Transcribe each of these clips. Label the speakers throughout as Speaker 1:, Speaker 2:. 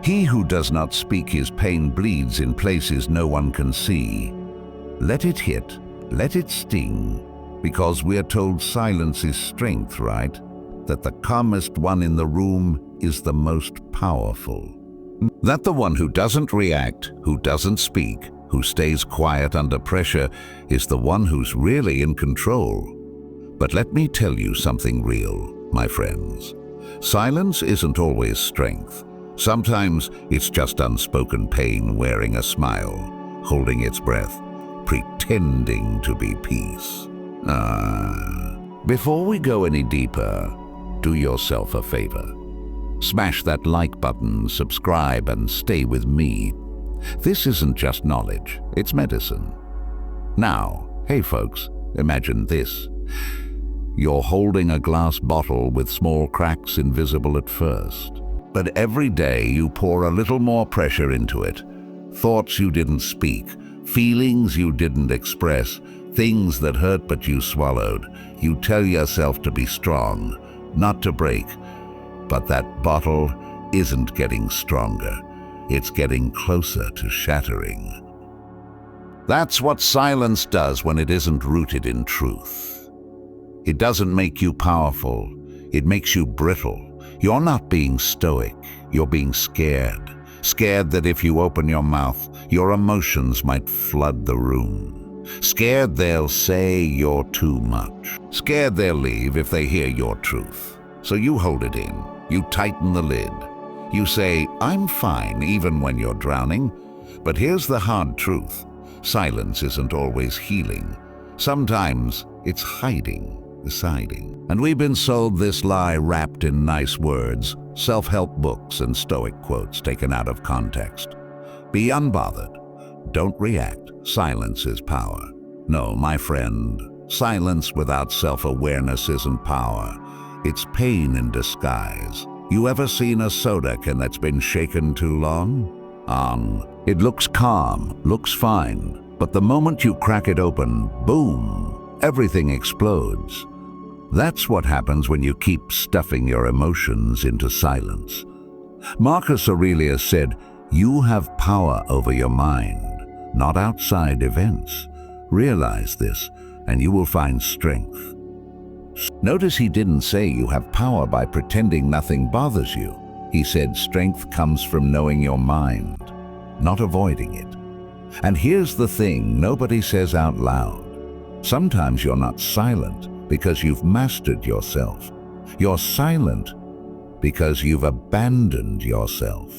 Speaker 1: He who does not speak, his pain bleeds in places no one can see. Let it hit, let it sting, because we're told silence is strength, right? That the calmest one in the room is the most powerful. That the one who doesn't react, who doesn't speak, who stays quiet under pressure, is the one who's really in control. But let me tell you something real, my friends. Silence isn't always strength. Sometimes it's just unspoken pain wearing a smile, holding its breath, pretending to be peace. Before we go any deeper, do yourself a favor. Smash that like button, subscribe, and stay with me. This isn't just knowledge, it's medicine. Now, hey folks, imagine this. You're holding a glass bottle with small cracks invisible at first. But every day you pour a little more pressure into it. Thoughts you didn't speak, feelings you didn't express, things that hurt but you swallowed. You tell yourself to be strong, not to break. But that bottle isn't getting stronger. It's getting closer to shattering. That's what silence does when it isn't rooted in truth. It doesn't make you powerful. It makes you brittle. You're not being stoic. You're being scared. Scared that if you open your mouth, your emotions might flood the room. Scared they'll say you're too much. Scared they'll leave if they hear your truth. So you hold it in. You tighten the lid. You say, I'm fine, even when you're drowning. But here's the hard truth. Silence isn't always healing. Sometimes it's hiding, deciding. And we've been sold this lie wrapped in nice words, self-help books and Stoic quotes taken out of context. Be unbothered. Don't react. Silence is power. No, my friend, silence without self-awareness isn't power. It's pain in disguise. You ever seen a soda can that's been shaken too long? It looks calm, looks fine, but the moment you crack it open, boom, everything explodes. That's what happens when you keep stuffing your emotions into silence. Marcus Aurelius said, you have power over your mind, not outside events. Realize this, and you will find strength. Notice he didn't say you have power by pretending nothing bothers you. He said strength comes from knowing your mind, not avoiding it. And here's the thing nobody says out loud. Sometimes you're not silent because you've mastered yourself. You're silent because you've abandoned yourself.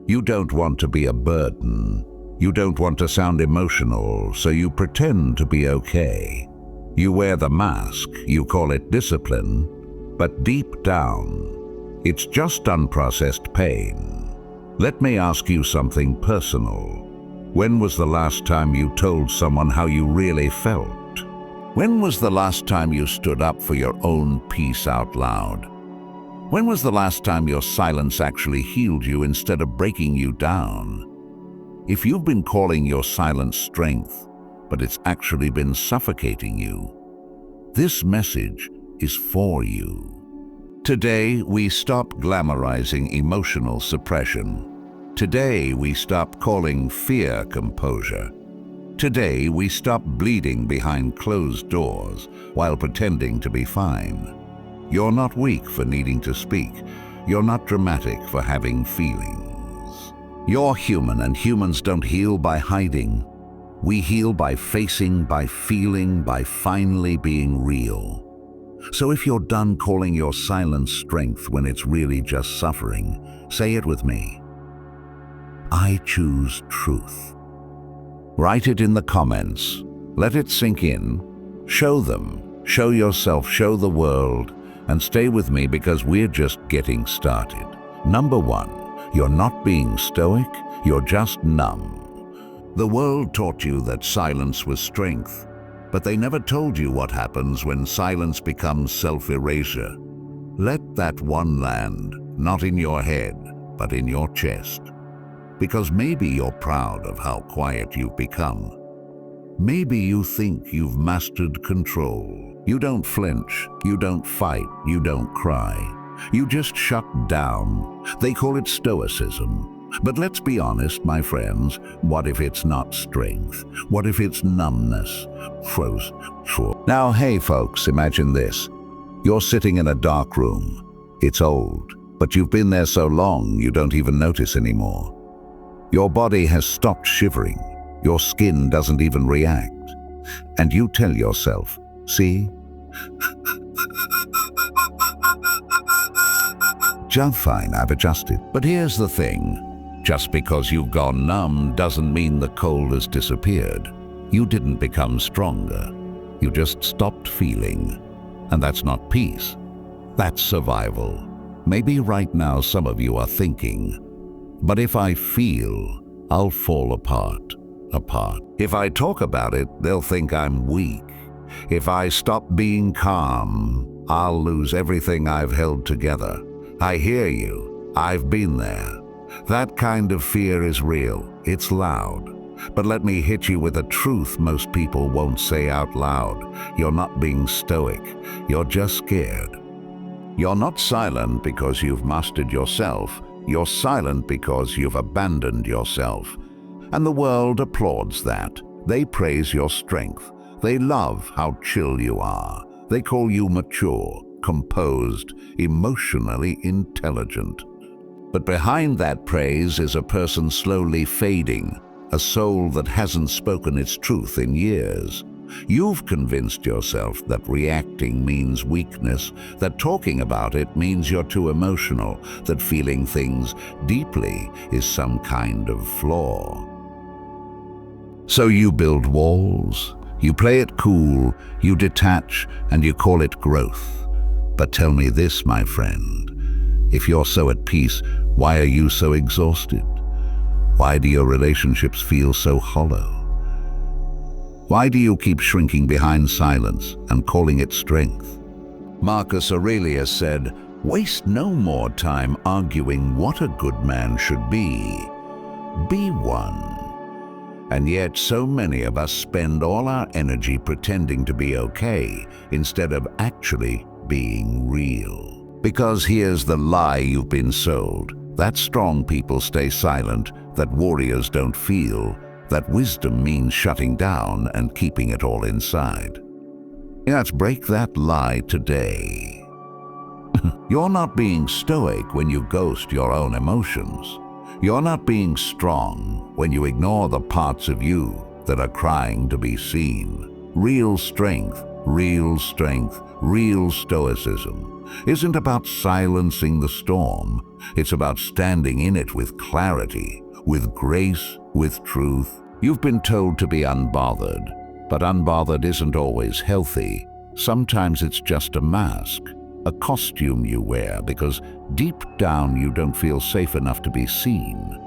Speaker 1: You don't want to be a burden. You don't want to sound emotional, so you pretend to be okay. You wear the mask, you call it discipline, but deep down, it's just unprocessed pain. Let me ask you something personal. When was the last time you told someone how you really felt? When was the last time you stood up for your own peace out loud? When was the last time your silence actually healed you instead of breaking you down? If you've been calling your silence strength, but it's actually been suffocating you, this message is for you. Today, we stop glamorizing emotional suppression. Today, we stop calling fear composure. Today, we stop bleeding behind closed doors while pretending to be fine. You're not weak for needing to speak. You're not dramatic for having feelings. You're human, and humans don't heal by hiding. We heal by facing, by feeling, by finally being real. So if you're done calling your silence strength when it's really just suffering, say it with me. I choose truth. Write it in the comments. Let it sink in. Show them. Show yourself. Show the world. And stay with me because we're just getting started. Number 1, you're not being stoic. You're just numb. The world taught you that silence was strength, but they never told you what happens when silence becomes self-erasure. Let that one land, not in your head, but in your chest. Because maybe you're proud of how quiet you've become. Maybe you think you've mastered control. You don't flinch, you don't fight, you don't cry. You just shut down. They call it Stoicism. But let's be honest, my friends, what if it's not strength? What if it's numbness? Now, hey folks, imagine this. You're sitting in a dark room. It's old, but you've been there so long you don't even notice anymore. Your body has stopped shivering. Your skin doesn't even react. And you tell yourself, see? Just fine, I've adjusted. But here's the thing. Just because you've gone numb doesn't mean the cold has disappeared. You didn't become stronger. You just stopped feeling. And that's not peace. That's survival. Maybe right now some of you are thinking, but if I feel, I'll fall apart. If I talk about it, they'll think I'm weak. If I stop being calm, I'll lose everything I've held together. I hear you. I've been there. That kind of fear is real. It's loud. But let me hit you with a truth most people won't say out loud. You're not being stoic. You're just scared. You're not silent because you've mastered yourself. You're silent because you've abandoned yourself. And the world applauds that. They praise your strength. They love how chill you are. They call you mature, composed, emotionally intelligent. But behind that praise is a person slowly fading, a soul that hasn't spoken its truth in years. You've convinced yourself that reacting means weakness, that talking about it means you're too emotional, that feeling things deeply is some kind of flaw. So you build walls, you play it cool, you detach, and you call it growth. But tell me this, my friend, if you're so at peace, why are you so exhausted? Why do your relationships feel so hollow? Why do you keep shrinking behind silence and calling it strength? Marcus Aurelius said, "Waste no more time arguing what a good man should be. Be one." And yet so many of us spend all our energy pretending to be okay instead of actually being real. Because here's the lie you've been sold, that strong people stay silent, that warriors don't feel, that wisdom means shutting down and keeping it all inside. Let's break that lie today. You're not being stoic when you ghost your own emotions. You're not being strong when you ignore the parts of you that are crying to be seen. Real strength, real stoicism isn't about silencing the storm. It's about standing in it with clarity, with grace, with truth. You've been told to be unbothered, but unbothered isn't always healthy. Sometimes it's just a mask, a costume you wear because deep down you don't feel safe enough to be seen.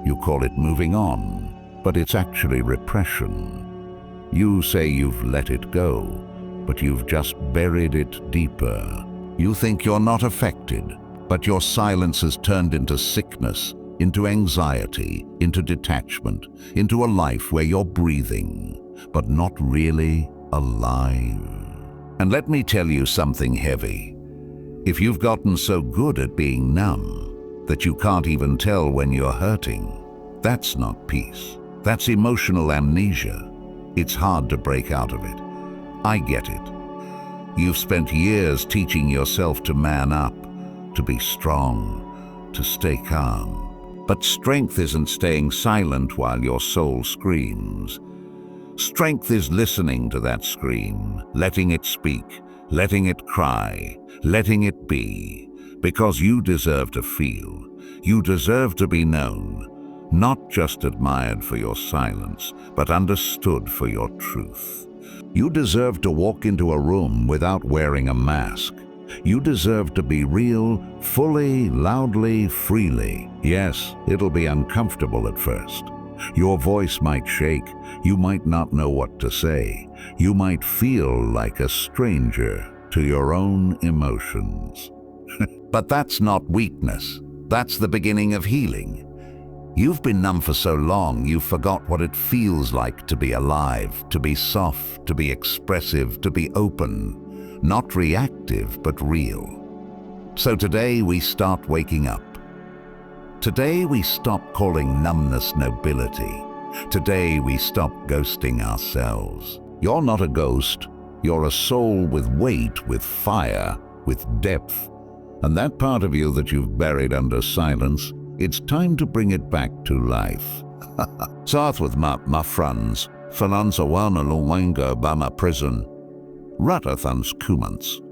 Speaker 1: You call it moving on, but it's actually repression. You say you've let it go, but you've just buried it deeper. You think you're not affected, but your silence has turned into sickness, into anxiety, into detachment, into a life where you're breathing, but not really alive. And let me tell you something heavy. If you've gotten so good at being numb that you can't even tell when you're hurting, that's not peace. That's emotional amnesia. It's hard to break out of it. I get it. You've spent years teaching yourself to man up, to be strong, to stay calm. But strength isn't staying silent while your soul screams. Strength is listening to that scream, letting it speak, letting it cry, letting it be. Because you deserve to feel. You deserve to be known. Not just admired for your silence, but understood for your truth. You deserve to walk into a room without wearing a mask. You deserve to be real, fully, loudly, freely. Yes, it'll be uncomfortable at first. Your voice might shake. You might not know what to say. You might feel like a stranger to your own emotions. But that's not weakness. That's the beginning of healing. You've been numb for so long, you forgot what it feels like to be alive, to be soft, to be expressive, to be open. Not reactive, but real. So today we start waking up. Today we stop calling numbness nobility. Today we stop ghosting ourselves. You're not a ghost. You're a soul with weight, with fire, with depth. And that part of you that you've buried under silence, it's time to bring it back to life. Start with my friends. Finansawana luwenga bama prison. Ratathans kumans.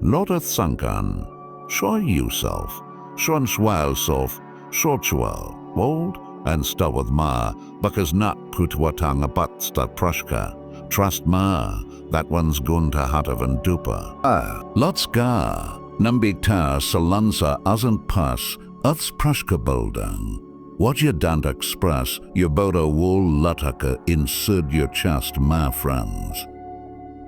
Speaker 1: Lotath sankan. Show yourself. Shon swal self. Shortwell. Wold and start with ma. Because not putwatanga batsta prashka. Trust ma. That one's gunta hatavan dupa. Lots ga. Nambita salansa azan pas. Uths prashka buldang. What you don't express, your bodo wool lataka insert your chest, my friends.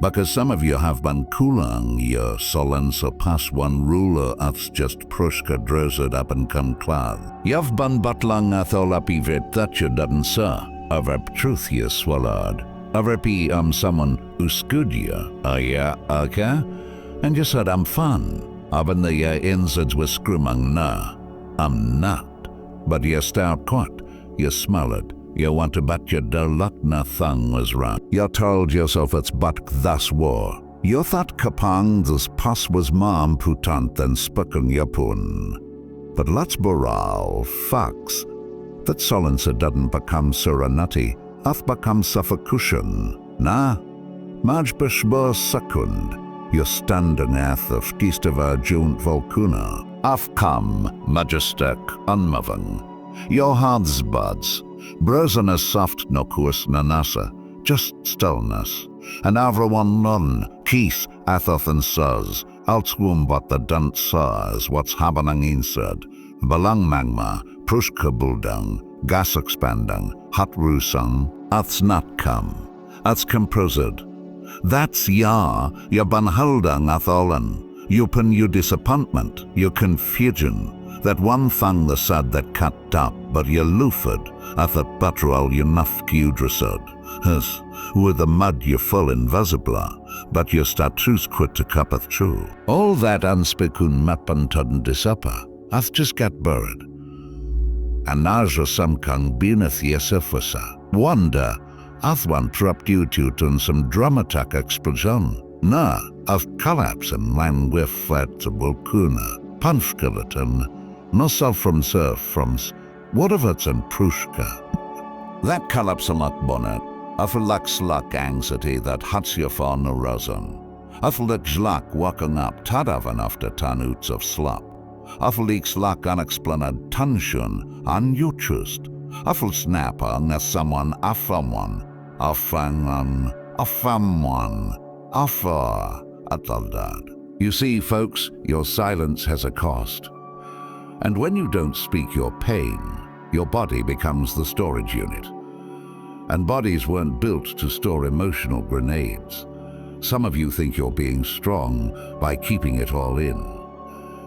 Speaker 1: Because some of you have been kulang, your solensa pas one ruler uths just prushka drozed up and come clad. You've been butlang atholapivit that you didn't sir. Over truth you swallowed. Over someone who scud you. Yeah, okay? And you said I'm fun. Aben the insides with scrumang na. I'm not. But you start caught, you smell it, you want to bet your luck nothing was wrong. You told yourself it's but thus war. You thought kapang this pas was mom putant and spoken yapun. But let's boral, facts, that solensa doesn't become serenity, ath become suffocation. Nah, maj beshbur second, you're standing ath of kistava junt volcuna. Afkam, majestic, unmoving. Your heart's buds, brozana soft no kurs nanasa, just stillness. And everyone none, peace, athoth and suz, altswum but the dunt saz, what's happening inside. Balang magma, prushka buldang, gas expanding, hot rusang, ath's not come, ath's composed. That's ya ban holdang atholan. You pen your disappointment, your confusion, that one thing the sad that cut up, but you loofed, at the patrol you nufk you dressed. Hus, with the mud you full invisible, but your status quit to cuppeth true. All that unspecun mappen tudden disupper, hath just got buried. And naja samkang beneath yesefasa. Wonder, hath one trapped you to some dramatic explosion. Na, of collapse and land with flat to volcuna, punchskeleton, no self from surf from whatever's and prushka. That collapse a lot bonnet, of a lux luck anxiety that huts you for no reason. Of lux luck walking up tadavan after tanuts of slop. Of leaks luck unexplained tension, unutrust. Of snapping as someone afamon, afangan, afamon. Afar, ataldad. You see, folks, your silence has a cost. And when you don't speak your pain, your body becomes the storage unit. And bodies weren't built to store emotional grenades. Some of you think you're being strong by keeping it all in.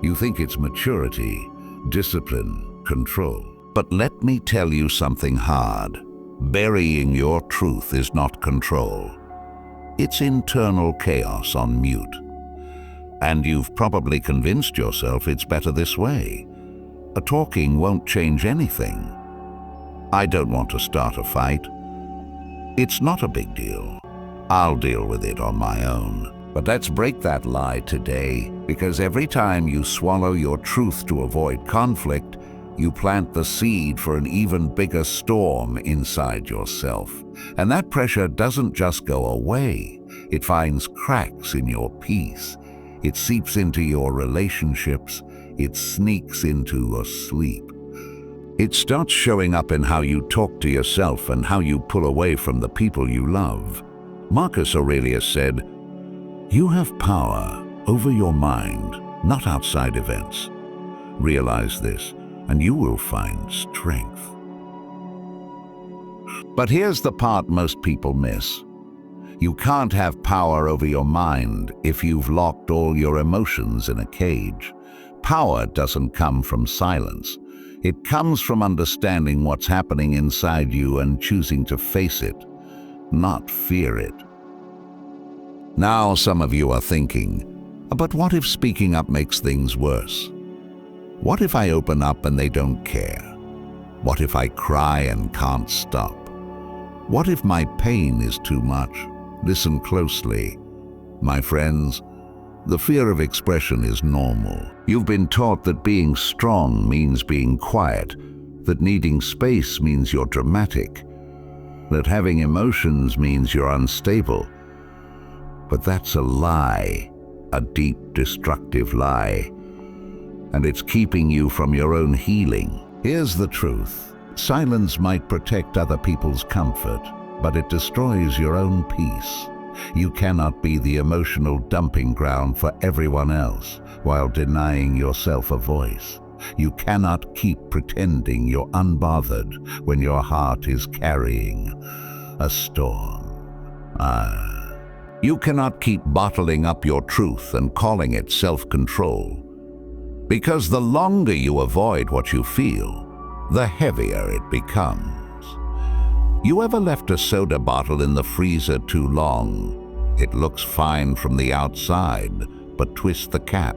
Speaker 1: You think it's maturity, discipline, control. But let me tell you something hard. Burying your truth is not control. It's internal chaos on mute. And you've probably convinced yourself it's better this way. A talking won't change anything. I don't want to start a fight. It's not a big deal. I'll deal with it on my own. But let's break that lie today, because every time you swallow your truth to avoid conflict, you plant the seed for an even bigger storm inside yourself. And that pressure doesn't just go away. It finds cracks in your peace. It seeps into your relationships. It sneaks into your sleep. It starts showing up in how you talk to yourself and how you pull away from the people you love. Marcus Aurelius said, "You have power over your mind, not outside events. Realize this, and you will find strength." But here's the part most people miss. You can't have power over your mind if you've locked all your emotions in a cage. Power doesn't come from silence. It comes from understanding what's happening inside you and choosing to face it, not fear it. Now some of you are thinking, But what if speaking up makes things worse? What if I open up and they don't care? What if I cry and can't stop? What if my pain is too much? Listen closely. My friends, the fear of expression is normal. You've been taught that being strong means being quiet, that needing space means you're dramatic, that having emotions means you're unstable. But that's a lie, a deep, destructive lie, and it's keeping you from your own healing. Here's the truth. Silence might protect other people's comfort, but it destroys your own peace. You cannot be the emotional dumping ground for everyone else while denying yourself a voice. You cannot keep pretending you're unbothered when your heart is carrying a storm. You cannot keep bottling up your truth and calling it self-control. Because the longer you avoid what you feel, the heavier it becomes. You ever left a soda bottle in the freezer too long? It looks fine from the outside, but twist the cap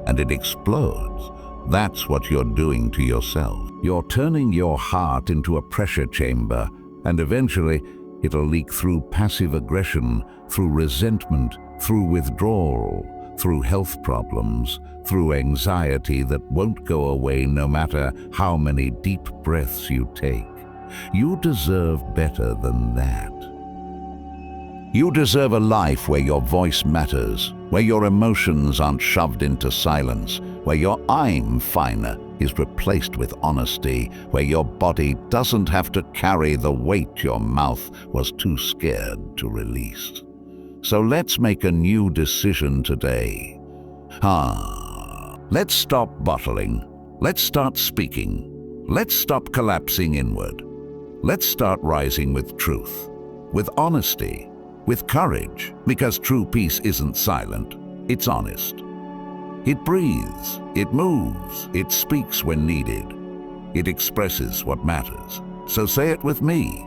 Speaker 1: and it explodes. That's what you're doing to yourself. You're turning your heart into a pressure chamber, and eventually it'll leak through passive aggression, through resentment, through withdrawal, through health problems, through anxiety that won't go away no matter how many deep breaths you take. You deserve better than that. You deserve a life where your voice matters, where your emotions aren't shoved into silence, where your "I'm finer" is replaced with honesty, where your body doesn't have to carry the weight your mouth was too scared to release. So let's make a new decision today. Let's stop bottling. Let's start speaking. Let's stop collapsing inward. Let's start rising with truth, with honesty, with courage, because true peace isn't silent, it's honest. It breathes, it moves, it speaks when needed. It expresses what matters. So say it with me.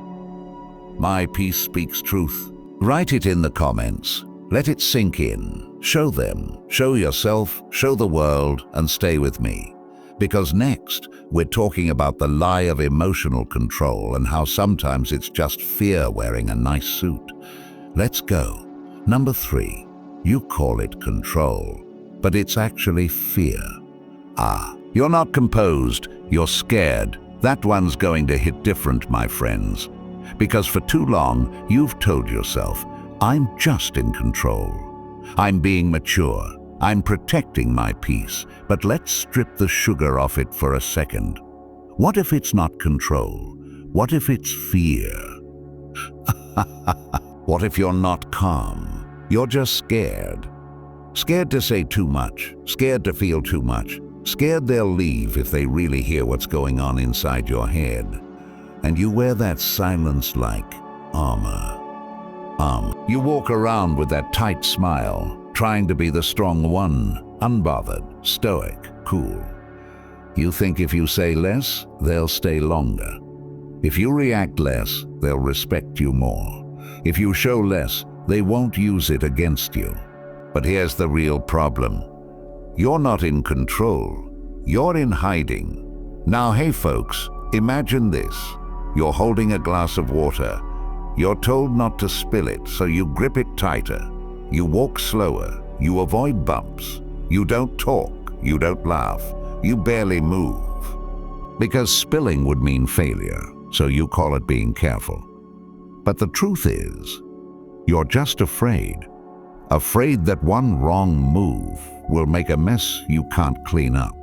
Speaker 1: My peace speaks truth. Write it in the comments. Let it sink in. Show them, show yourself, show the world, and stay with me. Because next, we're talking about the lie of emotional control and how sometimes it's just fear wearing a nice suit. Let's go. Number 3, you call it control, but it's actually fear. You're not composed, you're scared. That one's going to hit different, my friends. Because for too long, you've told yourself, I'm just in control. I'm being mature. I'm protecting my peace. But let's strip the sugar off it for a second. What if it's not control? What if it's fear? What if you're not calm? You're just scared. Scared to say too much. Scared to feel too much. Scared they'll leave if they really hear what's going on inside your head. And you wear that silence like armor. You walk around with that tight smile, trying to be the strong one, unbothered, stoic, cool. You think if you say less, they'll stay longer. If you react less, they'll respect you more. If you show less, they won't use it against you. But here's the real problem. You're not in control. You're in hiding. Now, hey folks, imagine this. You're holding a glass of water. You're told not to spill it, so you grip it tighter. You walk slower. You avoid bumps. You don't talk. You don't laugh. You barely move. Because spilling would mean failure, so you call it being careful. But the truth is, you're just afraid. Afraid that one wrong move will make a mess you can't clean up.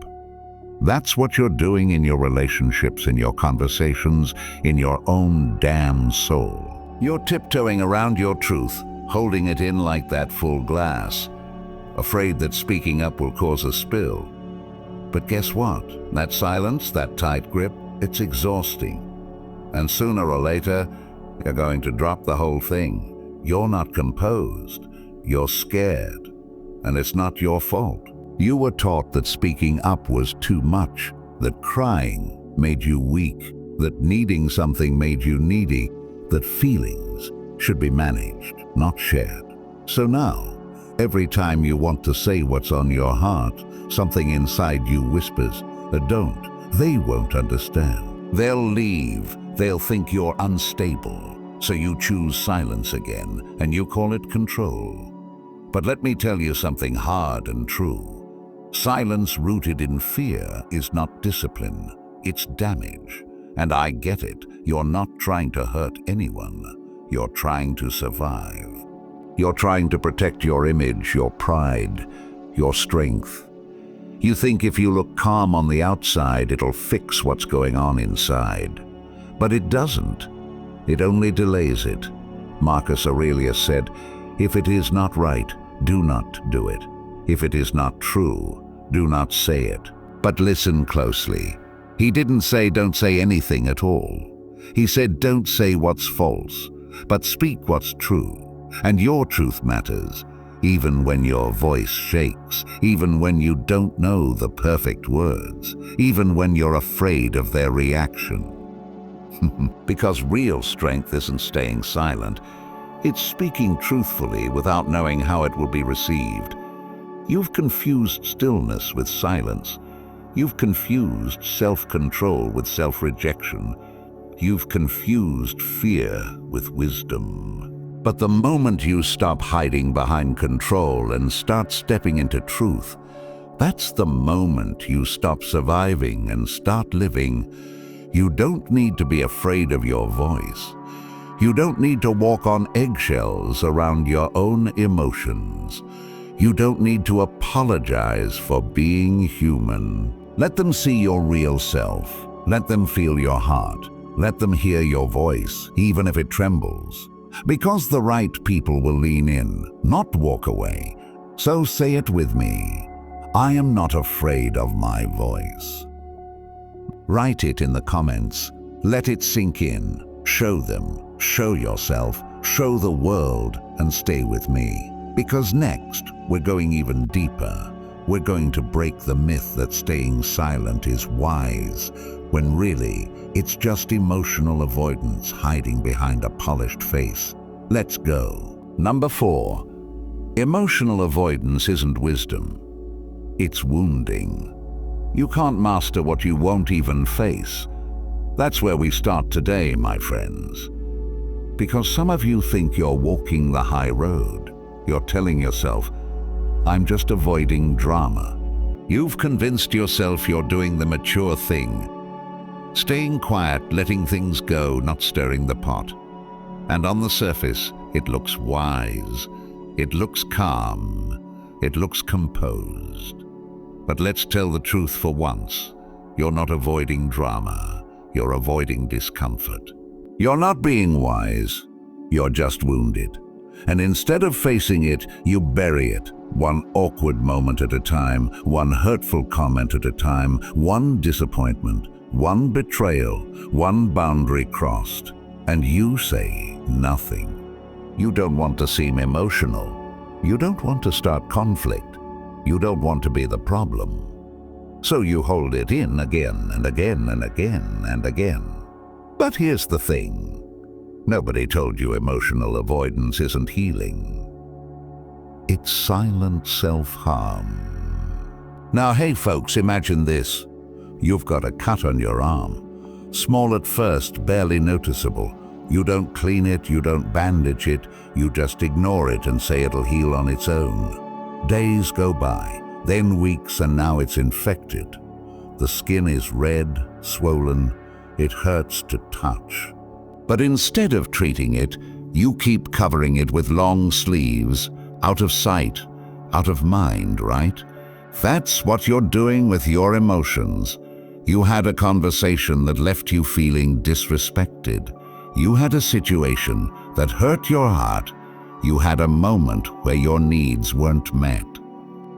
Speaker 1: That's what you're doing in your relationships, in your conversations, in your own damn soul. You're tiptoeing around your truth, holding it in like that full glass, afraid that speaking up will cause a spill. But guess what? That silence, that tight grip, it's exhausting. And sooner or later, you're going to drop the whole thing. You're not composed. You're scared. And it's not your fault. You were taught that speaking up was too much, that crying made you weak, that needing something made you needy, that feelings should be managed, not shared. So now, Every time you want to say what's on your heart, something inside you whispers, don't. They won't understand. They'll leave. They'll think you're unstable. So you choose silence again, and you call it control. But let me tell you something hard and true. Silence rooted in fear is not discipline, it's damage. And I get it, you're not trying to hurt anyone. You're trying to survive. You're trying to protect your image, your pride, your strength. You think if you look calm on the outside, it'll fix what's going on inside. But it doesn't. It only delays it. Marcus Aurelius said, "If it is not right, do not do it. If it is not true, do not say it." But listen closely. He didn't say don't say anything at all. He said don't say what's false, but speak what's true. And your truth matters, even when your voice shakes, even when you don't know the perfect words, even when you're afraid of their reaction. Because real strength isn't staying silent. It's speaking truthfully without knowing how it will be received. You've confused stillness with silence. You've confused self-control with self-rejection. You've confused fear with wisdom. But the moment you stop hiding behind control and start stepping into truth, that's the moment you stop surviving and start living. You don't need to be afraid of your voice. You don't need to walk on eggshells around your own emotions. You don't need to apologize for being human. Let them see your real self. Let them feel your heart. Let them hear your voice, even if it trembles. Because the right people will lean in, not walk away. So say it with me. I am not afraid of my voice. Write it in the comments. Let it sink in. Show them. Show yourself. Show the world, and stay with me. Because next, we're going even deeper. We're going to break the myth that staying silent is wise, when really, it's just emotional avoidance hiding behind a polished face. Let's go. Number 4. Emotional avoidance isn't wisdom. It's wounding. You can't master what you won't even face. That's where we start today, my friends. Because some of you think you're walking the high road. You're telling yourself, I'm just avoiding drama. You've convinced yourself you're doing the mature thing. Staying quiet, letting things go, not stirring the pot. And on the surface, it looks wise. It looks calm. It looks composed. But let's tell the truth for once. You're not avoiding drama. You're avoiding discomfort. You're not being wise. You're just wounded. And instead of facing it, you bury it. One awkward moment at a time, one hurtful comment at a time, one disappointment, one betrayal, one boundary crossed. And you say nothing. You don't want to seem emotional. You don't want to start conflict. You don't want to be the problem. So you hold it in again and again and again and again. But here's the thing. Nobody told you emotional avoidance isn't healing. It's silent self-harm. Now, hey folks, imagine this. You've got a cut on your arm. Small at first, barely noticeable. You don't clean it, you don't bandage it, you just ignore it and say it'll heal on its own. Days go by, then weeks, and now it's infected. The skin is red, swollen, it hurts to touch. But instead of treating it, you keep covering it with long sleeves, out of sight, out of mind, right? That's what you're doing with your emotions. You had a conversation that left you feeling disrespected. You had a situation that hurt your heart. You had a moment where your needs weren't met.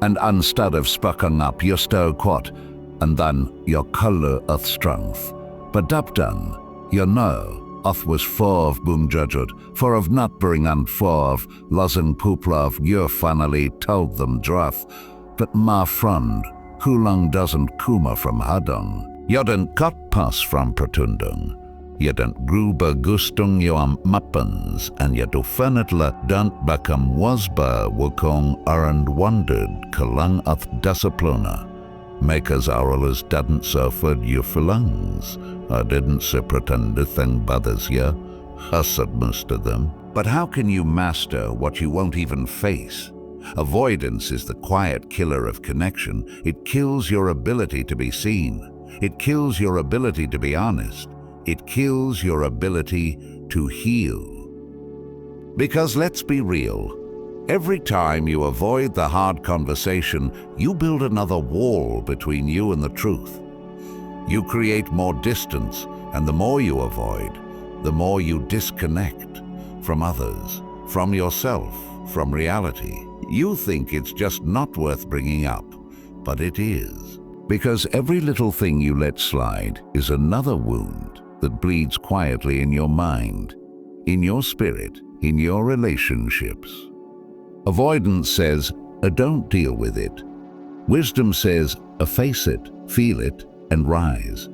Speaker 1: And instead of sparking up your ståkvart, and then your color of strength. But daptan, you know, Oth was for of boomjudged, for of not bring on for of lazen pooplav, you finally told them druth. But my friend, who long doesn't kuma from hadung, yoden cut pass from protundung. Je don't gruber gustung jo am mappens, and je dofinitely don't become wasba wukong arend wondered kalang of disciplina. Makers ourles didn't suffer you feelings. I didn't se pretend to think others ye. I said most of them. But how can you master what you won't even face? Avoidance is the quiet killer of connection. It kills your ability to be seen. It kills your ability to be honest. It kills your ability to heal. Because let's be real, every time you avoid the hard conversation, you build another wall between you and the truth. You create more distance, and the more you avoid, the more you disconnect from others, from yourself, from reality. You think it's just not worth bringing up, but it is. Because every little thing you let slide is another wound that bleeds quietly in your mind, in your spirit, in your relationships. Avoidance says, don't deal with it. Wisdom says, face it, feel it, and rise.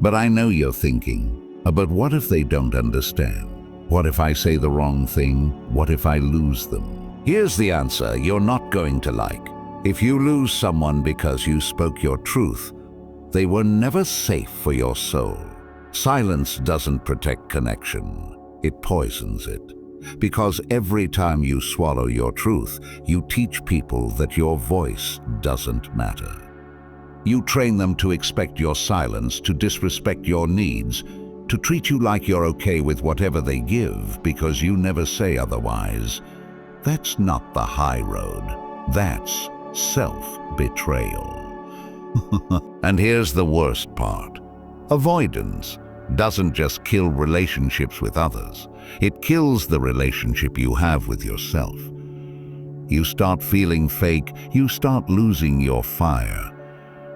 Speaker 1: But I know you're thinking, but what if they don't understand? What if I say the wrong thing? What if I lose them? Here's the answer you're not going to like. If you lose someone because you spoke your truth, they were never safe for your soul. Silence doesn't protect connection, it poisons it. Because every time you swallow your truth, you teach people that your voice doesn't matter. You train them to expect your silence, to disrespect your needs, to treat you like you're okay with whatever they give because you never say otherwise. That's not the high road. That's self-betrayal. And here's the worst part. Avoidance doesn't just kill relationships with others. It kills the relationship you have with yourself. You start feeling fake. You start losing your fire.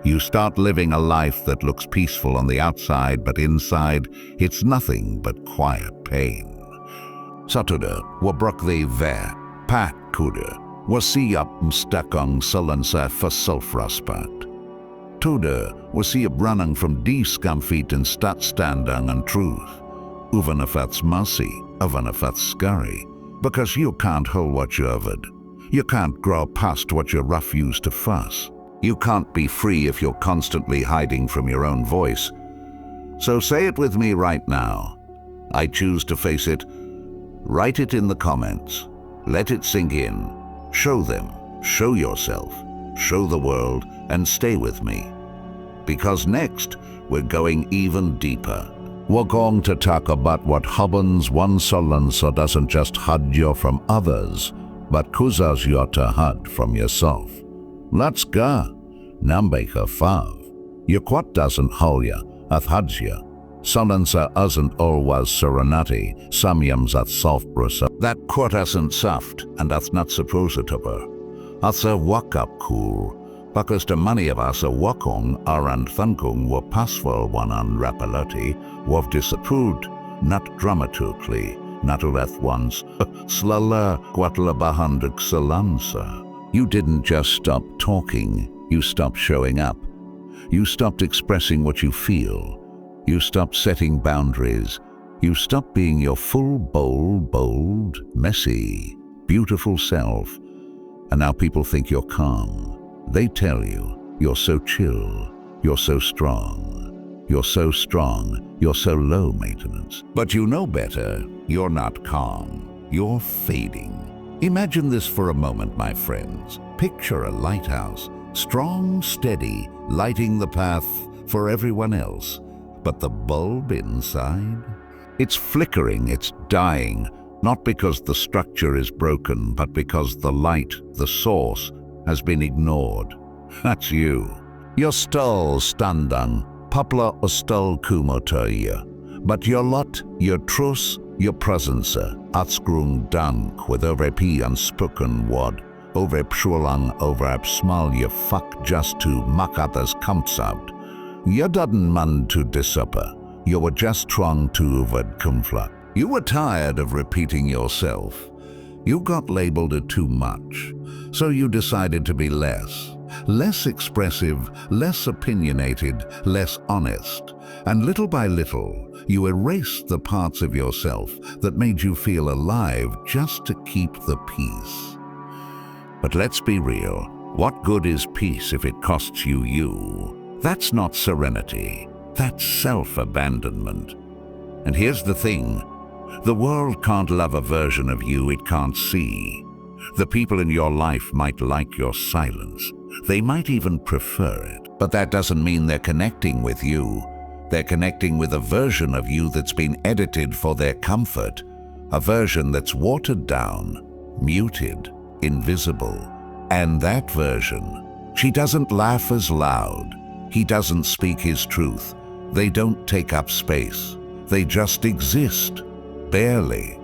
Speaker 1: You start living a life that looks peaceful on the outside, but inside, it's nothing but quiet pain. Satuda wabrukli ve pat kuda wasiap mstakang salansa for self-respect. Tuda wasiap running from discomfort and standing and truth. Even if that's messy, even if that's scary, because you can't hold what you avid. You can't grow past what you refuse to fuss. You can't be free if you're constantly hiding from your own voice. So say it with me right now. I choose to face it. Write it in the comments. Let it sink in. Show them. Show yourself. Show the world and stay with me. Because next, we're going even deeper. We're going to talk about what happens one silencer doesn't just hide you from others, but causes you to hide from yourself. Let's go. Number 5. Your quat doesn't hold you, it hides you. Silencer isn't always serenity, sometimes that's self-erasure. That quat isn't soft, and that's not supposed to be. That's a wake-up call, because the many of us are walking and thinking we're passful one on rapidity, we've disapproved, not dramatically, not all at once. Slala quatla bahandik salansa. You didn't just stop talking, you stopped showing up. You stopped expressing what you feel. You stopped setting boundaries. You stopped being your full, bold, messy, beautiful self. And now people think you're calm. They tell you, you're so chill, you're so strong. You're so strong, you're so low maintenance. But you know better, you're not calm. You're fading. Imagine this for a moment, my friends. Picture a lighthouse, strong, steady, lighting the path for everyone else. But the bulb inside? It's flickering, it's dying, not because the structure is broken, but because the light, the source, has been ignored. That's you. You're still standing, poplar or still kumotoya. But your lot, your trust, your presence, atsgrung dank with over p unspoken word, over pshulang, over small you fuck just to muck others comes out. You didn't man to disapper. You were just trying to avoid conflict. You were tired of repeating yourself. You got labeled it too much. So you decided to be less. less expressive, less opinionated, less honest. And little by little, you erase the parts of yourself that made you feel alive just to keep the peace. But let's be real. What good is peace if it costs you you? That's not serenity. That's self-abandonment. And here's the thing. The world can't love a version of you it can't see. The people in your life might like your silence. They might even prefer it. But that doesn't mean they're connecting with you. They're connecting with a version of you that's been edited for their comfort. A version that's watered down, muted, invisible. And that version, she doesn't laugh as loud. He doesn't speak his truth. They don't take up space. They just exist. Barely.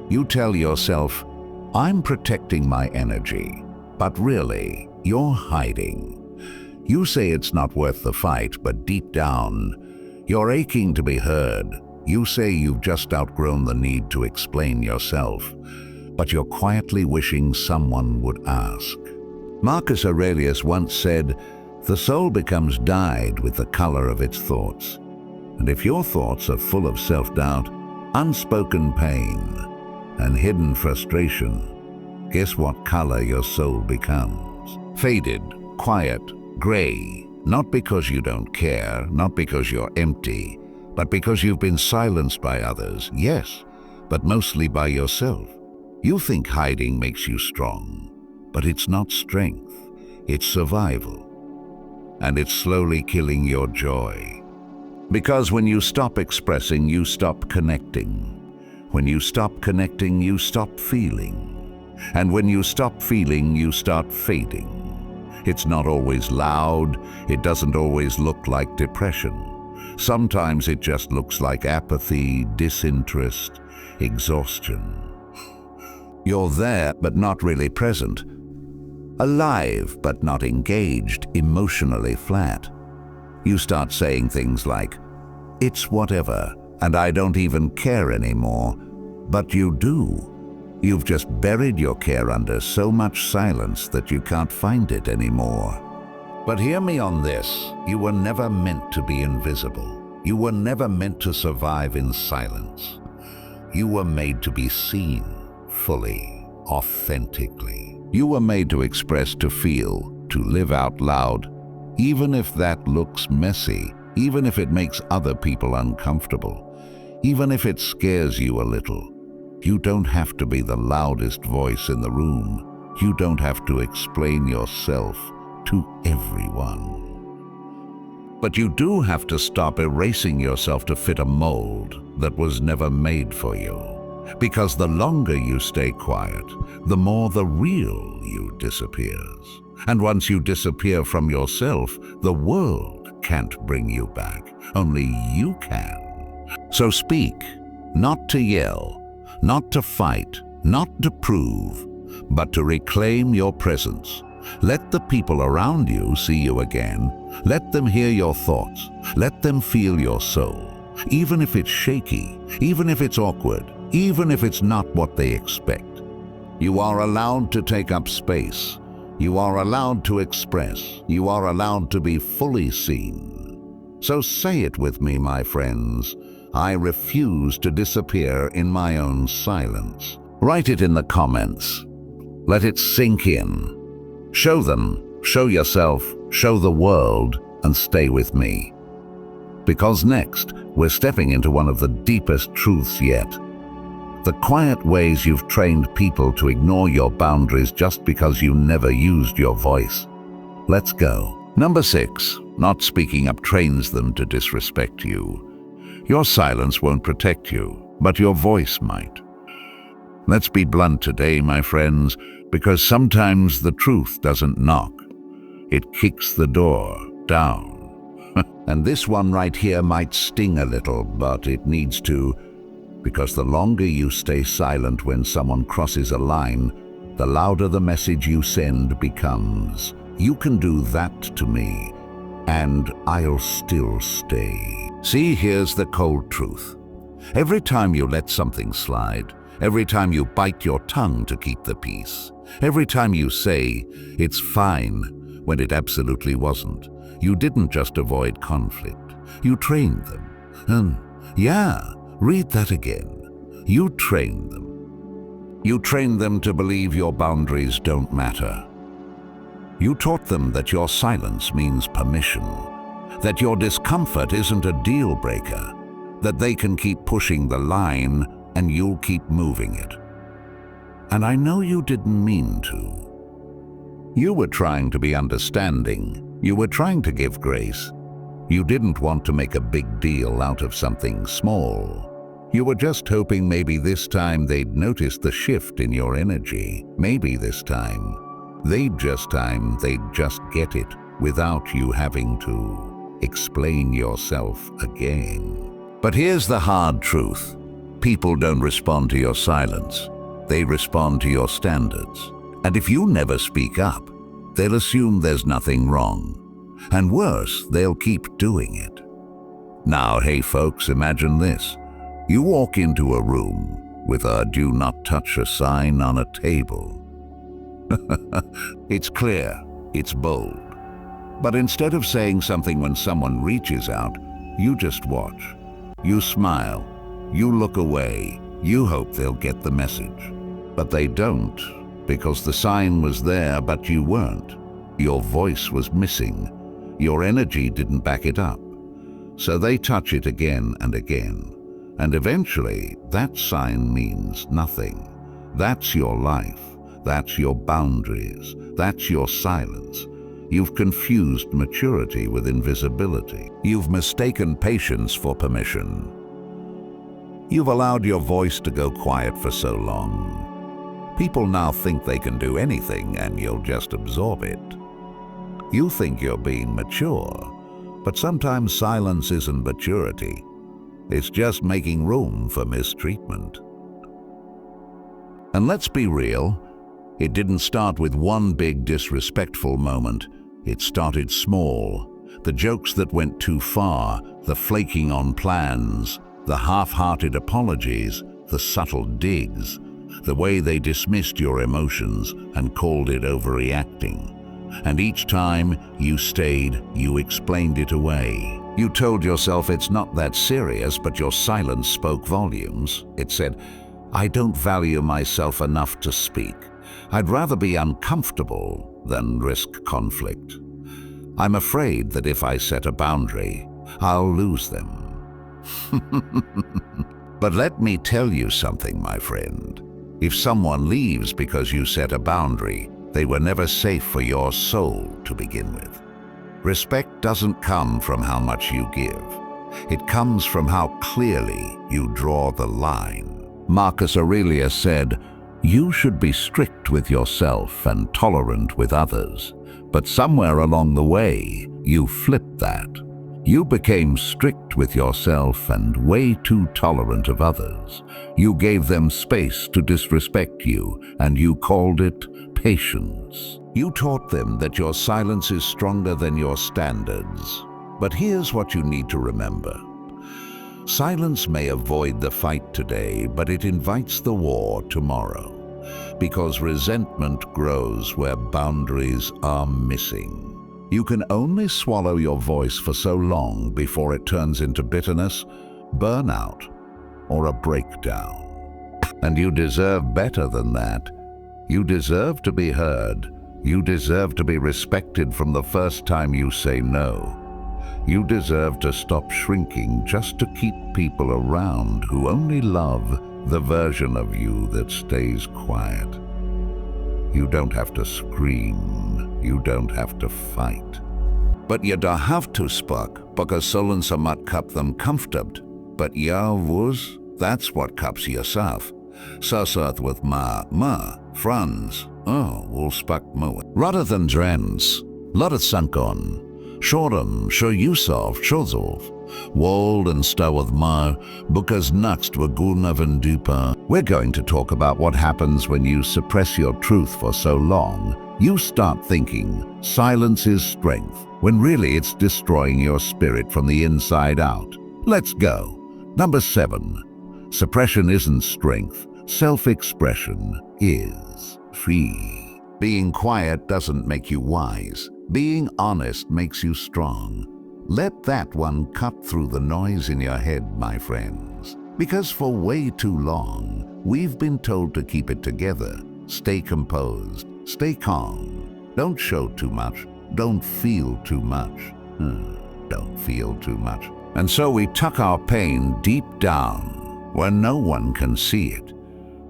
Speaker 1: You tell yourself, I'm protecting my energy. But really, you're hiding. You say it's not worth the fight, but deep down, you're aching to be heard. You say you've just outgrown the need to explain yourself, but you're quietly wishing someone would ask. Marcus Aurelius once said, the soul becomes dyed with the color of its thoughts. And if your thoughts are full of self-doubt, unspoken pain, and hidden frustration, guess what color your soul becomes? Faded, quiet, gray, not because you don't care, not because you're empty, but because you've been silenced by others, yes, but mostly by yourself. You think hiding makes you strong. But it's not strength, it's survival. And it's slowly killing your joy. Because when you stop expressing, you stop connecting. When you stop connecting, you stop feeling. And when you stop feeling, you start fading. It's not always loud, it doesn't always look like depression. Sometimes it just looks like apathy, disinterest, exhaustion. You're there, but not really present. Alive, but not engaged, emotionally flat. You start saying things like, it's whatever, and I don't even care anymore. But you do. You've just buried your care under so much silence that you can't find it anymore. But hear me on this. You were never meant to be invisible. You were never meant to survive in silence. You were made to be seen, fully, authentically. You were made to express, to feel, to live out loud, even if that looks messy, even if it makes other people uncomfortable, even if it scares you a little. You don't have to be the loudest voice in the room. You don't have to explain yourself to everyone. But you do have to stop erasing yourself to fit a mold that was never made for you. Because the longer you stay quiet, the more the real you disappears. And once you disappear from yourself, the world can't bring you back. Only you can. So speak, not to yell, not to fight, not to prove, but to reclaim your presence. Let the people around you see you again. Let them hear your thoughts. Let them feel your soul. Even if it's shaky, even if it's awkward, even if it's not what they expect. You are allowed to take up space. You are allowed to express. You are allowed to be fully seen. So say it with me, my friends. I refuse to disappear in my own silence. Write it in the comments. Let it sink in. Show them, show yourself, show the world, and stay with me. Because next, we're stepping into one of the deepest truths yet. The quiet ways you've trained people to ignore your boundaries just because you never used your voice. Let's go. Number 6, not speaking up trains them to disrespect you. Your silence won't protect you, but your voice might. Let's be blunt today, my friends, because sometimes the truth doesn't knock. It kicks the door down. And this one right here might sting a little, but it needs to. Because the longer you stay silent when someone crosses a line, the louder the message you send becomes. You can do that to me, and I'll still stay. See, here's the cold truth. Every time you let something slide, every time you bite your tongue to keep the peace, every time you say, it's fine, when it absolutely wasn't. You didn't just avoid conflict. You trained them. And yeah, read that again. You trained them. You trained them to believe your boundaries don't matter. You taught them that your silence means permission, that your discomfort isn't a deal breaker, that they can keep pushing the line and you'll keep moving it. And I know you didn't mean to. You were trying to be understanding. You were trying to give grace. You didn't want to make a big deal out of something small. You were just hoping maybe this time they'd notice the shift in your energy. Maybe this time they'd just get it without you having to explain yourself again. But here's the hard truth. People don't respond to your silence. They respond to your standards. And if you never speak up, they'll assume there's nothing wrong. And worse, they'll keep doing it. Now, hey folks, imagine this. You walk into a room with a "Do not touch" a sign on a table. It's clear, it's bold. But instead of saying something when someone reaches out, you just watch. You smile, you look away, you hope they'll get the message. But they don't, because the sign was there but you weren't. Your voice was missing. Your energy didn't back it up. So they touch it again and again. And eventually, that sign means nothing. That's your life. That's your boundaries. That's your silence. You've confused maturity with invisibility. You've mistaken patience for permission. You've allowed your voice to go quiet for so long. People now think they can do anything and you'll just absorb it. You think you're being mature, but sometimes silence isn't maturity. It's just making room for mistreatment. And let's be real, it didn't start with one big disrespectful moment. It started small. The jokes that went too far, the flaking on plans, the half-hearted apologies, the subtle digs, the way they dismissed your emotions and called it overreacting. And each time you stayed, you explained it away. You told yourself it's not that serious, but your silence spoke volumes. It said, I don't value myself enough to speak. I'd rather be uncomfortable than risk conflict. I'm afraid that if I set a boundary, I'll lose them. But let me tell you something, my friend. If someone leaves because you set a boundary, they were never safe for your soul to begin with. Respect doesn't come from how much you give. It comes from how clearly you draw the line. Marcus Aurelius said, you should be strict with yourself and tolerant with others. But somewhere along the way, you flipped that. You became strict with yourself and way too tolerant of others. You gave them space to disrespect you, and you called it patience. You taught them that your silence is stronger than your standards. But here's what you need to remember. Silence may avoid the fight today, but it invites the war tomorrow. Because resentment grows where boundaries are missing. You can only swallow your voice for so long before it turns into bitterness, burnout, or a breakdown. And you deserve better than that. You deserve to be heard. You deserve to be respected from the first time you say no. You deserve to stop shrinking just to keep people around who only love the version of you that stays quiet. You don't have to scream. You don't have to fight. But you don't have to speak, because solen samat kap them comforted. But ja was, that's what cups yourself. Susat with ma, friends, will speak more. Rather than trends, lot of sankon. Shorum, show yourself, chozov. Wald and stow with ma, because next we're gulnavan dupa. We're going to talk about what happens when you suppress your truth for so long. You start thinking silence is strength, when really it's destroying your spirit from the inside out. Let's go. Number 7. Suppression isn't strength. Self-expression is. Free. Being quiet doesn't make you wise. Being honest makes you strong. Let that one cut through the noise in your head, my friends. Because for way too long, we've been told to keep it together, stay composed, stay calm. Don't show too much, don't feel too much. Don't feel too much. And so we tuck our pain deep down, where no one can see it.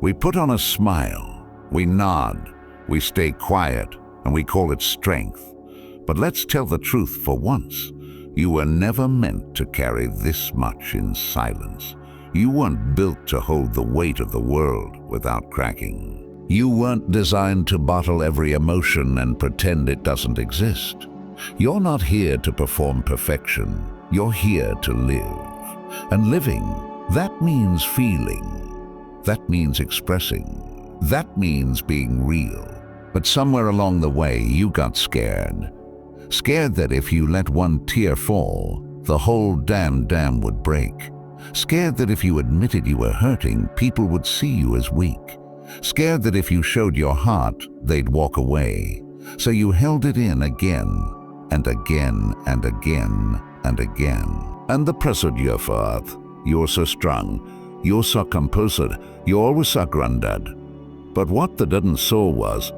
Speaker 1: We put on a smile, we nod, we stay quiet, and we call it strength. But let's tell the truth for once. You were never meant to carry this much in silence. You weren't built to hold the weight of the world without cracking. You weren't designed to bottle every emotion and pretend it doesn't exist. You're not here to perform perfection. You're here to live. And living, that means feeling. That means expressing. That means being real. But somewhere along the way, you got scared. Scared that if you let one tear fall, the whole damn dam would break. Scared that if you admitted you were hurting, people would see you as weak. Scared that if you showed your heart, they'd walk away. So you held it in again, and again, and again, and again. And the pressured you forth. You're so strong, you're so composed, you're always so grundad. But what they didn't saw was,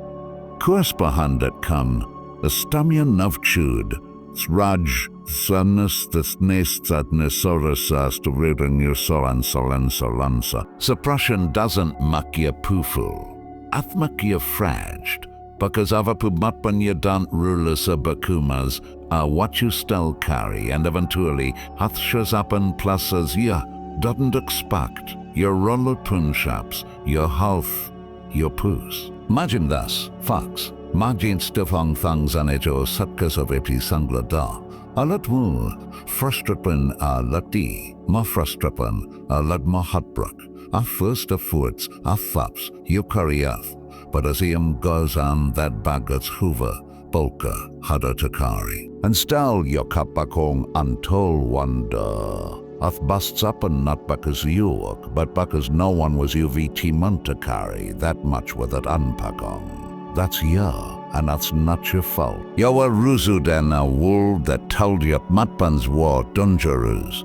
Speaker 1: kurs behind it come, the stamien navchud, sraj, sanus, this nest at nesorasas to reading your solan solansa. Suppression doesn't make you pooful. Ath make you fraged, because avapumatpan you don't rulers of bakumas are what you still carry, and eventually hath shows up and pluses you doesn't expect your roller punshaps, your health, your poos. Imagine thus, fox. Imagine stifang things an ejo satkas of epi sanglada. Alat mu frustrapen a lati, ma frustrapen a lad ma hatbrak. A first of foots, a faps, you carryeth. But as iam goes on that baggats hoover, polka, hada takari. And still your kapakong untold wonder. Ath busts up and not because you, but because no one was UVT mun to carry that much with it unpakong. That's ya, and that's not your fault. You were ruzu den a wool that told you matpans war dungerus.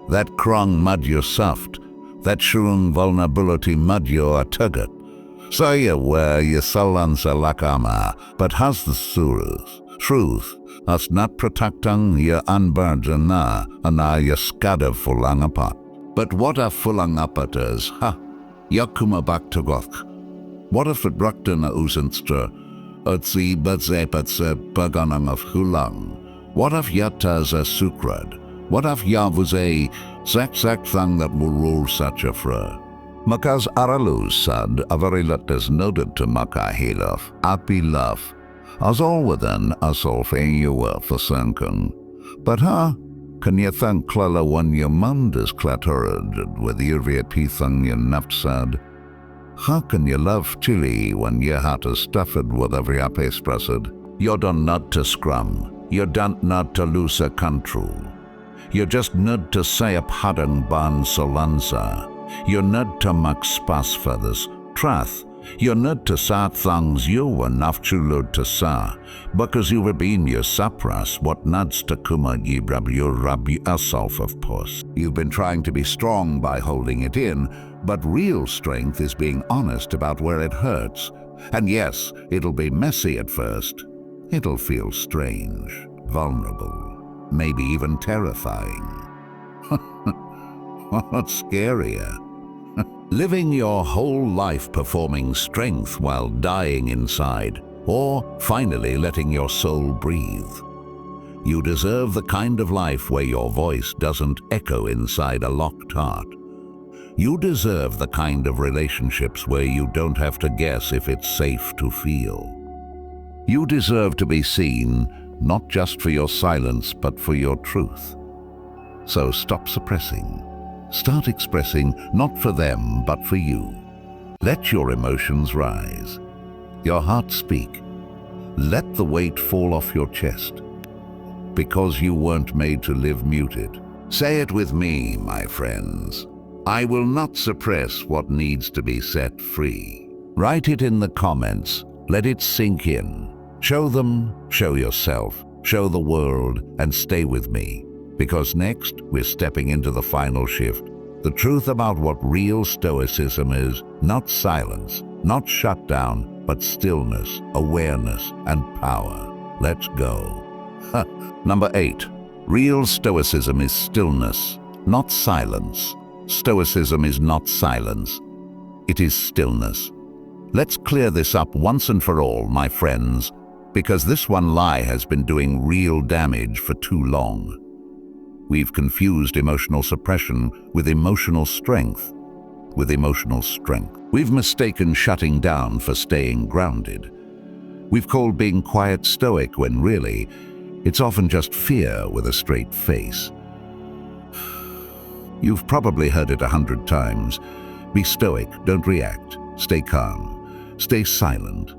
Speaker 1: That krong mud you soft, that shroom vulnerability mud you a tugget. So you were you salansa lakama, but has the surus. Truth, us not protecting your unburned and you scudder fulang apart. But what a fulang apart is, yakuma back to goth. What if it brakten a usenster, utsi budzepatse baganang of hulang? What if yatas a sukrad? What if yavuz a zak thing that will rule such a fra? Makas aralus sad, a very lot is noted to maka hilaf, api love. As all within us all you were for sunken. But can you think klala when your mund is clattered with your pithang your naftsad? How can you love chili when your heart is stuffed with every apace pressed? You're done not to scrum, you're done not to lose a control. You're just not to say up hadang ban solanza. You're not to max spas feathers, trath. You're not to sa things you were nafchulud to sa, because you were being your sapras, what nads to kuma ye rab yourself of course. You've been trying to be strong by holding it in, but real strength is being honest about where it hurts. And yes, it'll be messy at first. It'll feel strange, vulnerable, maybe even terrifying. What's scarier? Living your whole life performing strength while dying inside, or finally letting your soul breathe. You deserve the kind of life where your voice doesn't echo inside a locked heart. You deserve the kind of relationships where you don't have to guess if it's safe to feel. You deserve to be seen, not just for your silence, but for your truth. So stop suppressing. Start expressing, not for them, but for you. Let your emotions rise. Your heart speak. Let the weight fall off your chest. Because you weren't made to live muted. Say it with me, my friends. I will not suppress what needs to be set free. Write it in the comments. Let it sink in. Show them, show yourself, show the world, and stay with me. Because next, we're stepping into the final shift. The truth about what real Stoicism is: not silence, not shutdown, but stillness, awareness, and power. Let's go. Number 8. Real Stoicism is stillness, not silence. Stoicism is not silence. It is stillness. Let's clear this up once and for all, my friends, because this one lie has been doing real damage for too long. We've confused emotional suppression with emotional strength. We've mistaken shutting down for staying grounded. We've called being quiet stoic when really, it's often just fear with a straight face. You've probably heard it 100 times. Be stoic, don't react. Stay calm, stay silent.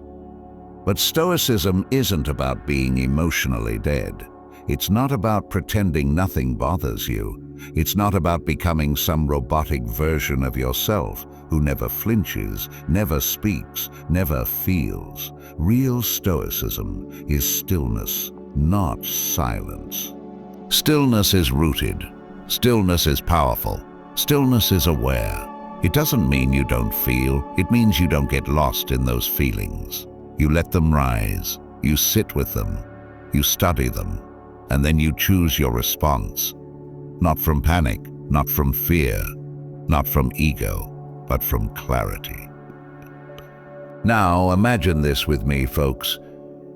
Speaker 1: But Stoicism isn't about being emotionally dead. It's not about pretending nothing bothers you. It's not about becoming some robotic version of yourself who never flinches, never speaks, never feels. Real Stoicism is stillness, not silence. Stillness is rooted. Stillness is powerful. Stillness is aware. It doesn't mean you don't feel. It means you don't get lost in those feelings. You let them rise. You sit with them. You study them. And then you choose your response. Not from panic, not from fear, not from ego, but from clarity. Now imagine this with me, folks.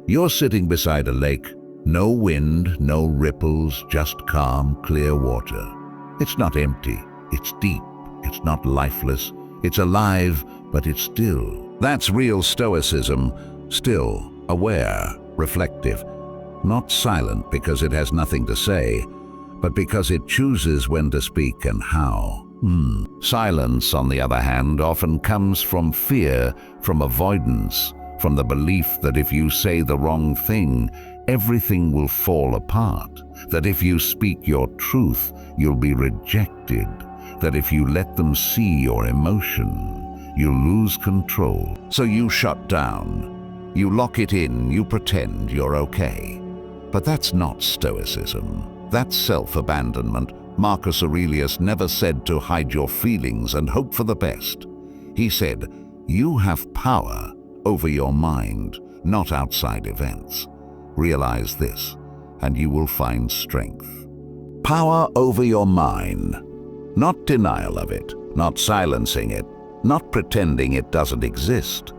Speaker 1: You're sitting beside a lake. No wind, no ripples, just calm, clear water. It's not empty, it's deep. It's not lifeless, it's alive, but it's still. That's real Stoicism. Still, aware, reflective. Not silent because it has nothing to say, but because it chooses when to speak and how. Silence, on the other hand, often comes from fear, from avoidance, from the belief that if you say the wrong thing, everything will fall apart. That if you speak your truth, you'll be rejected. That if you let them see your emotion, you'll lose control. So you shut down. You lock it in, you pretend you're okay. But that's not Stoicism. That's self-abandonment. Marcus Aurelius never said to hide your feelings and hope for the best. He said, you have power over your mind, not outside events. Realize this, and you will find strength. Power over your mind. Not denial of it, not silencing it, not pretending it doesn't exist.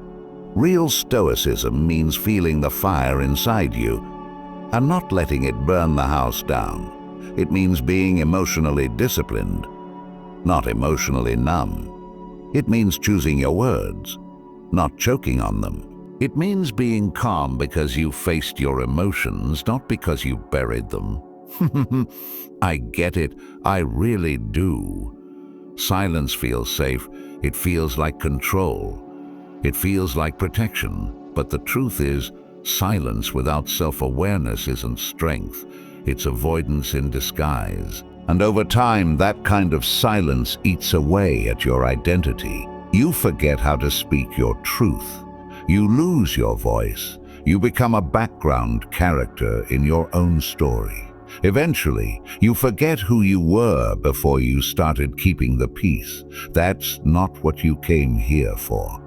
Speaker 1: Real Stoicism means feeling the fire inside you and not letting it burn the house down. It means being emotionally disciplined, not emotionally numb. It means choosing your words, not choking on them. It means being calm because you faced your emotions, not because you buried them. I get it, I really do. Silence feels safe, it feels like control, it feels like protection, but the truth is, silence without self-awareness isn't strength, it's avoidance in disguise. And over time, that kind of silence eats away at your identity. You forget how to speak your truth. You lose your voice. You become a background character in your own story. Eventually, you forget who you were before you started keeping the peace. That's not what you came here for.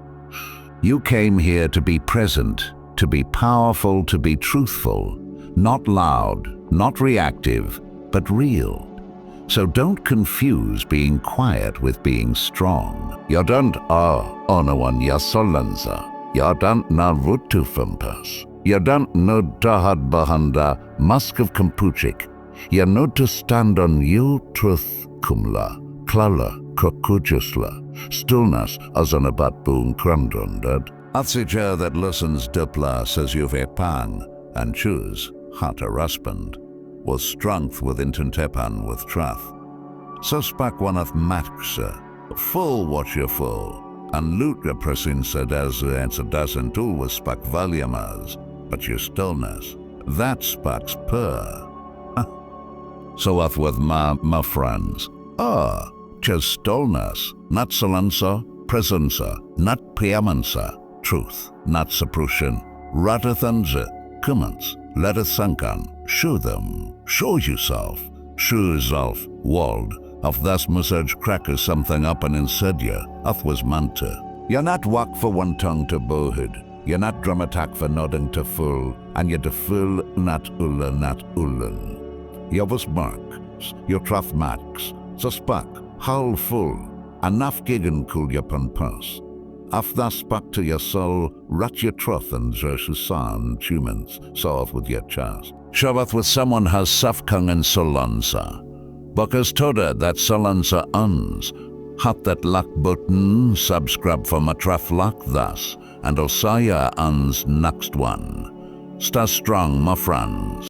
Speaker 1: You came here to be present, to be powerful, to be truthful, not loud, not reactive, but real. So don't confuse being quiet with being strong. Jag don't onawan yasolanza. Jag don't na rutufampas. Jag don't no dahad bahanda musk of kampuchik. Jag no to stand on you truth kumla, klala, kokujusla, stillness as an abat boon krandundad. Atsijar that listens dupla says you've pang and choose hata ruspand, was strength with intentepan with truth. So spak one of matksa, full what you're full, and loot your presinsa das answer doesn't tool with spak valiamas, but your stillness, that spaks per. So off with my friends, just stillness, not silensa, presensa, not preeminenza, truth, not suppression, Ratathanza, comments, let us sankan, show them, show yourself, world, of thus massage crackers something up and inside you, was manta. You're not walk for one tongue to bowhood, you're not drum attack for nodding to full, and you're the full not ulla not ullen. You was marks, your trough max, so spak, hull full, enough gigan cool your pun pass. Af thus spak to your soul, rut your troth and zersu san humans, solve with your chest. Shabbath with someone has safkung and solansa. Because toda that solansa uns, hat that luck button, subscribe for my traf luck thus, and Osaya uns next one. Stay strong, my friends.